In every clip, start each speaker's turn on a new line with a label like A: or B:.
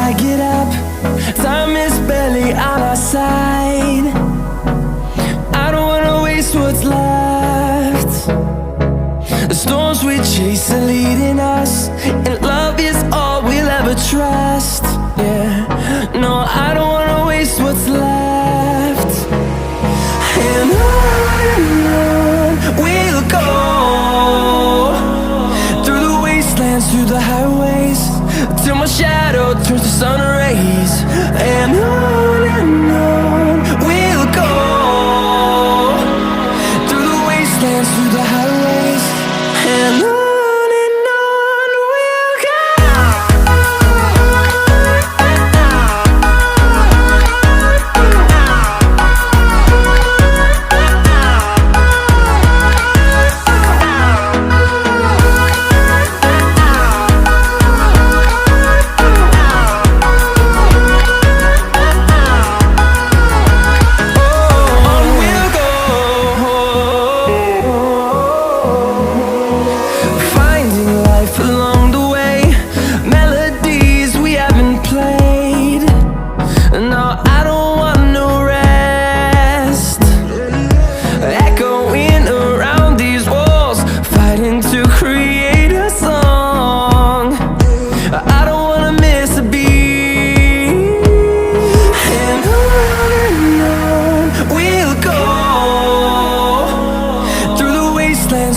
A: I get up. Time is barely on our side. I don't wanna waste what's left. The storms we chase are leading us, and love is all we'll ever trust. Yeah, no, I don't wanna waste what's left. And on we'll go, through the wastelands, through the highways, till my shadow turns to sun rays. And on we'll go, through the wastelands, through the highways, and on.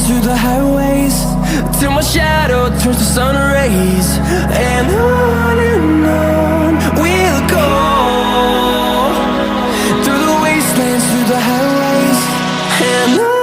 A: Through the highways, till my shadow turns to sun rays. And on we'll go, through the wastelands, through the highways, and on.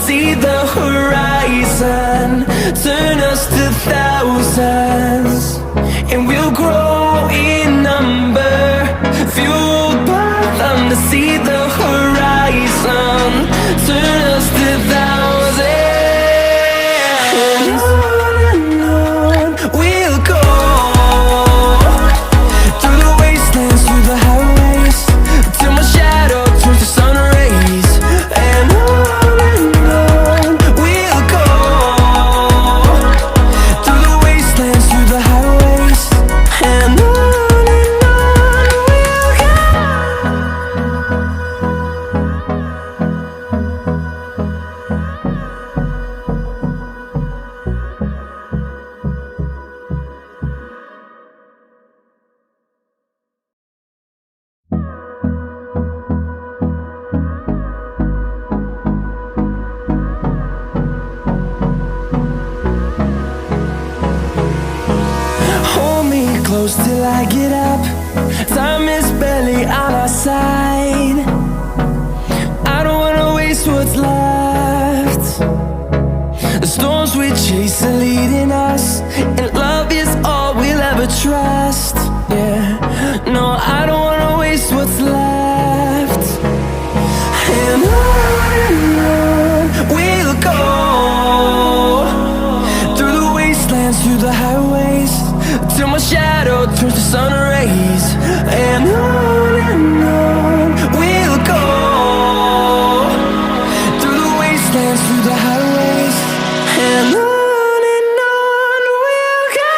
A: See the horizon turn us to thousands, and we'll grow in number, fueled by them to see the horizon turn us to thousands. And on we'll go, through the wastelands, through the highways, till my shadow turns to sun rays. And on close till I get up. Time is barely on our side. I don't wanna waste what's left. The storms we chase are leading us, and love is all we'll ever trust. Yeah, no, I don't wanna waste what's left. And on we'll go, through the wastelands, through the highways, till my shadow turns to sun rays. And on we'll go, through the wastelands, through the highways, and on we'll go.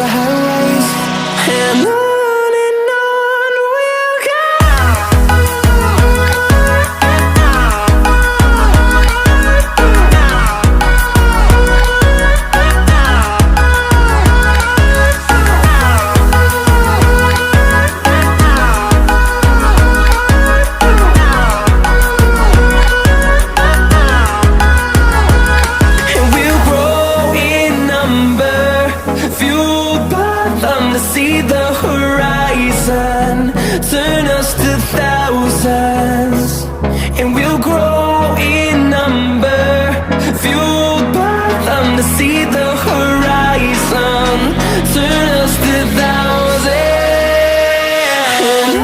A: the highways, and on we'll go. And we'll grow in number, fueled by them to see the horizon, turn us to thousands. And we'll grow in number, fueled by them to see the horizon, turn us to thousands. And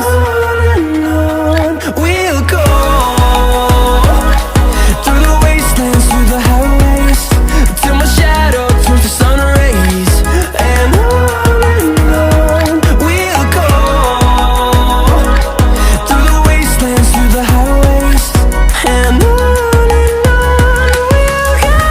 A: on we'll go, through the wastelands, through the highways, till my shadow turns to sun rays. And on we'll go, through the wastelands, through the highways, and on we'll go.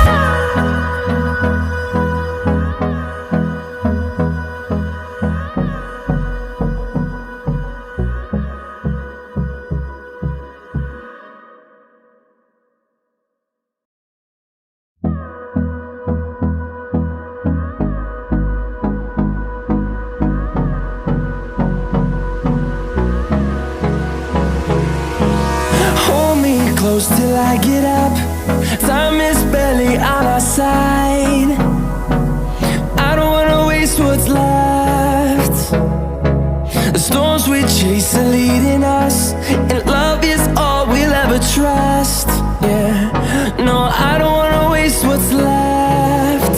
A: Hold me close till I get up. Time is barely on our side. I don't wanna waste what's left. The storms we chase are leading us, and love is all we'll ever trust. Yeah, no, I don't wanna waste what's left.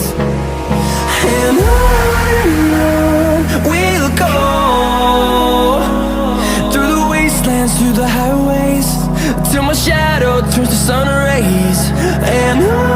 A: And on we'll go, through the wastelands, through the highways, till my shadow turns to sun rays. And on